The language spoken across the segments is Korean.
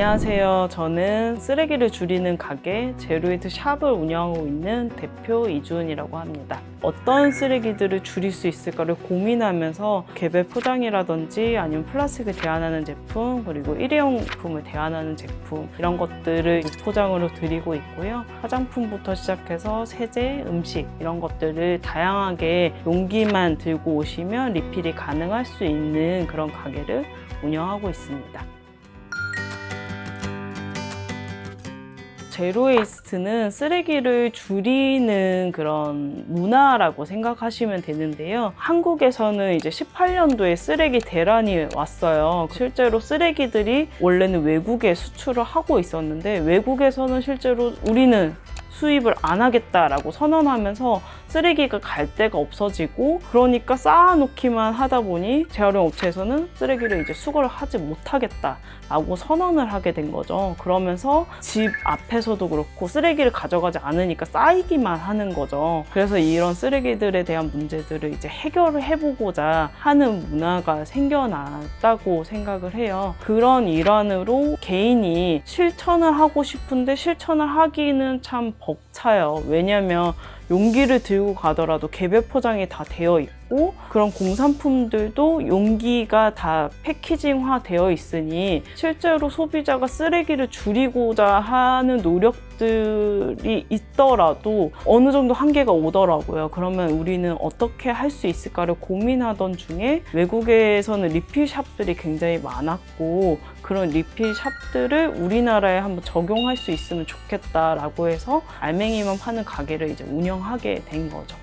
안녕하세요. 저는 쓰레기를 줄이는 가게 제로웨이스 샵을 운영하고 있는 대표 이주은이라고 합니다. 어떤 쓰레기들을 줄일 수 있을까를 고민하면서 개별 포장이라든지 아니면 플라스틱을 대안하는 제품, 그리고 일회용품을 대안하는 제품, 이런 것들을 무포장으로 드리고 있고요. 화장품부터 시작해서 세제, 음식 이런 것들을 다양하게 용기만 들고 오시면 리필이 가능할 수 있는 그런 가게를 운영하고 있습니다. 제로웨이스트는 쓰레기를 줄이는 그런 문화라고 생각하시면 되는데요. 한국에서는 이제 18년도에 쓰레기 대란이 왔어요. 실제로 쓰레기들이 원래는 외국에 수출을 하고 있었는데 외국에서는 실제로 우리는 수입을 안 하겠다라고 선언하면서 쓰레기가 갈 데가 없어지고, 그러니까 쌓아놓기만 하다 보니 재활용 업체에서는 쓰레기를 이제 수거를 하지 못하겠다라고 선언을 하게 된 거죠. 그러면서 집 앞에서도 그렇고 쓰레기를 가져가지 않으니까 쌓이기만 하는 거죠. 그래서 이런 쓰레기들에 대한 문제들을 이제 해결을 해보고자 하는 문화가 생겨났다고 생각을 해요. 그런 일환으로 개인이 실천을 하고 싶은데 실천을 하기는 참 벅차요. 왜냐면 용기를 들고 가더라도 개별 포장이 다 되어 있고, 그런 공산품들도 용기가 다 패키징화 되어 있으니 실제로 소비자가 쓰레기를 줄이고자 하는 노력들이 있더라도 어느 정도 한계가 오더라고요. 그러면 우리는 어떻게 할 수 있을까를 고민하던 중에 외국에서는 리필샵들이 굉장히 많았고, 그런 리필샵들을 우리나라에 한번 적용할 수 있으면 좋겠다라고 해서 알맹이만 파는 가게를 이제 운영하게 된 거죠.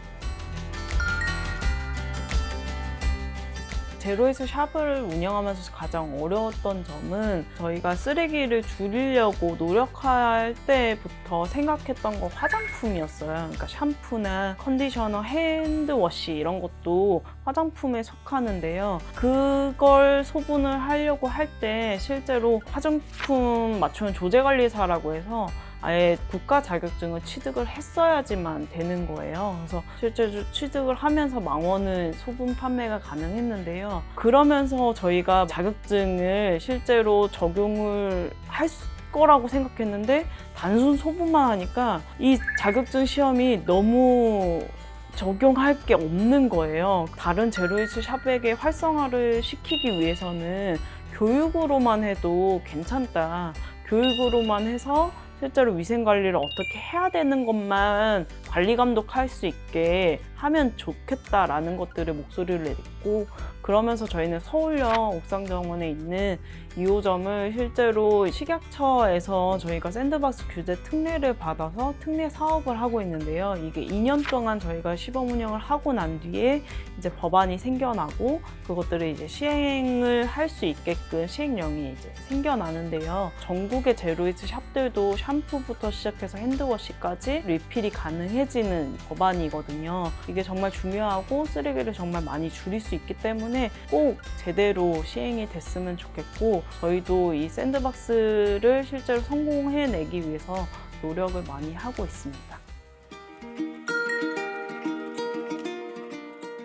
제로웨이스 샵을 운영하면서 가장 어려웠던 점은 저희가 쓰레기를 줄이려고 노력할 때부터 생각했던 거 화장품이었어요. 그러니까 샴푸나 컨디셔너, 핸드워시 이런 것도 화장품에 속하는데요. 그걸 소분을 하려고 할 때 실제로 화장품 맞춤 조제관리사라고 해서 아예 국가 자격증을 취득을 했어야지만 되는 거예요. 그래서 실제로 취득을 하면서 망원은 소분 판매가 가능했는데요. 그러면서 저희가 자격증을 실제로 적용을 할 거라고 생각했는데 단순 소분만 하니까 이 자격증 시험이 너무 적용할 게 없는 거예요. 다른 제로웨이스 샵에게 활성화를 시키기 위해서는 교육으로만 해도 괜찮다. 교육으로만 해서 실제로 위생관리를 어떻게 해야 되는 것만 관리 감독할 수 있게 하면 좋겠다라는 것들을 목소리를 내고, 그러면서 저희는 서울역 옥상정원에 있는 2호점을 실제로 식약처에서 저희가 샌드박스 규제 특례를 받아서 특례 사업을 하고 있는데요. 이게 2년 동안 저희가 시범 운영을 하고 난 뒤에 이제 법안이 생겨나고 그것들을 이제 시행을 할 수 있게끔 시행령이 이제 생겨나는데요. 전국의 제로웨이스 샵들도 샴푸부터 시작해서 핸드워시까지 리필이 가능해지는 법안이거든요. 이게 정말 중요하고 쓰레기를 정말 많이 줄일 수 있기 때문에 꼭 제대로 시행이 됐으면 좋겠고, 저희도 이 샌드박스를 실제로 성공해내기 위해서 노력을 많이 하고 있습니다.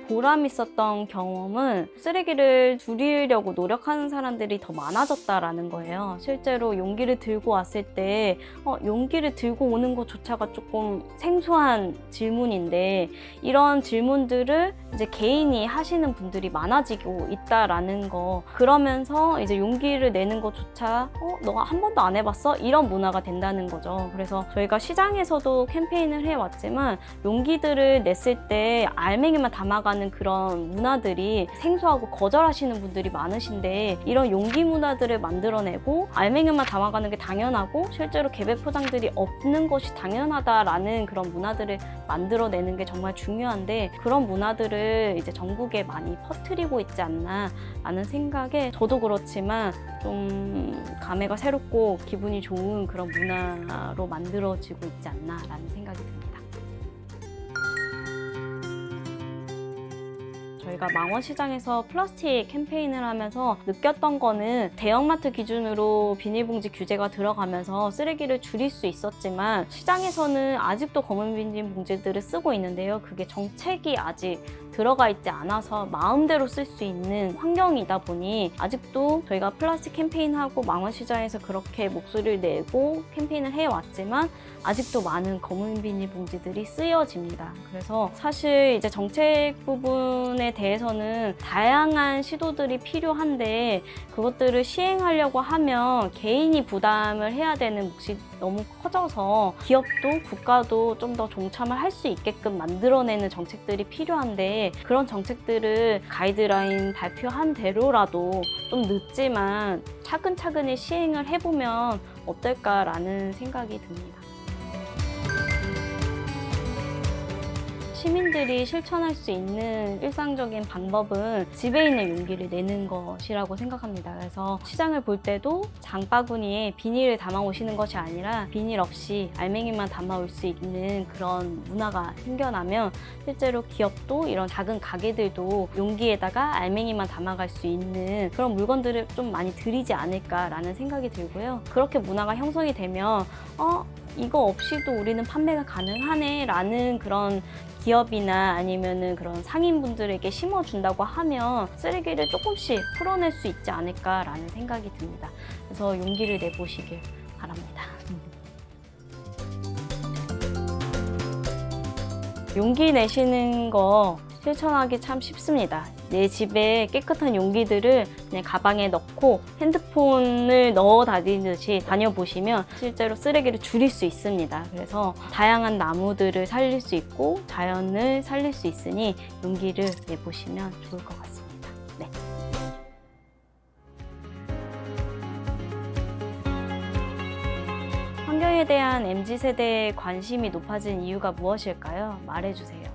보람 있었던 경험은 쓰레기를 줄이려고 노력하는 사람들이 더 많아졌다라는 거예요. 실제로 용기를 들고 왔을 때 용기를 들고 오는 것조차가 조금 생소한 질문인데, 이런 질문들을 이제 개인이 하시는 분들이 많아지고 있다라는 거. 그러면서 이제 용기를 내는 것조차 너가 한 번도 안 해봤어? 이런 문화가 된다는 거죠. 그래서 저희가 시장에서도 캠페인을 해왔지만 용기들을 냈을 때 알맹이만 담아가는 그런 문화들이 생소하고 거절하시는 분들이 많으신데, 이런 용기 문화들을 만들어내고 알맹이만 담아가는 게 당연하고 실제로 개별 포장들이 없는 것이 당연하다라는 그런 문화들을 만들어내는 게 정말 중요한데, 그런 문화들을 이제 전국에 많이 퍼뜨리고 있지 않나 라는 생각에 저도 그렇지만 좀 감회가 새롭고 기분이 좋은 그런 문화로 만들어지고 있지 않나 라는 생각이 듭니다. 저희가 망원시장에서 플라스틱 캠페인을 하면서 느꼈던 거는 대형마트 기준으로 비닐봉지 규제가 들어가면서 쓰레기를 줄일 수 있었지만 시장에서는 아직도 검은 비닐봉지들을 쓰고 있는데요. 그게 정책이 아직 들어가 있지 않아서 마음대로 쓸 수 있는 환경이다 보니 아직도 저희가 플라스틱 캠페인하고 망원시장에서 그렇게 목소리를 내고 캠페인을 해왔지만 아직도 많은 검은 비닐봉지들이 쓰여집니다. 그래서 사실 이제 정책 부분에 대해서는 다양한 시도들이 필요한데 그것들을 시행하려고 하면 개인이 부담을 해야 되는 몫이 너무 커져서 기업도 국가도 좀 더 동참을 할 수 있게끔 만들어내는 정책들이 필요한데 그런 정책들을 가이드라인 발표한 대로라도 좀 늦지만 차근차근히 시행을 해보면 어떨까라는 생각이 듭니다. 시민들이 실천할 수 있는 일상적인 방법은 집에 있는 용기를 내는 것이라고 생각합니다. 그래서 시장을 볼 때도 장바구니에 비닐을 담아 오시는 것이 아니라 비닐 없이 알맹이만 담아 올 수 있는 그런 문화가 생겨나면 실제로 기업도 이런 작은 가게들도 용기에다가 알맹이만 담아갈 수 있는 그런 물건들을 좀 많이 들이지 않을까라는 생각이 들고요. 그렇게 문화가 형성이 되면 이거 없이도 우리는 판매가 가능하네 라는 그런 기업이나 아니면은 그런 상인분들에게 심어준다고 하면 쓰레기를 조금씩 풀어낼 수 있지 않을까라는 생각이 듭니다. 그래서 용기를 내보시길 바랍니다. 용기 내시는 거 실천하기 참 쉽습니다. 내 집에 깨끗한 용기들을 그냥 가방에 넣고 핸드폰을 넣어 다니듯이 다녀보시면 실제로 쓰레기를 줄일 수 있습니다. 그래서 다양한 나무들을 살릴 수 있고 자연을 살릴 수 있으니 용기를 내보시면 좋을 것 같습니다. 네. 환경에 대한 MZ세대의 관심이 높아진 이유가 무엇일까요? 말해주세요.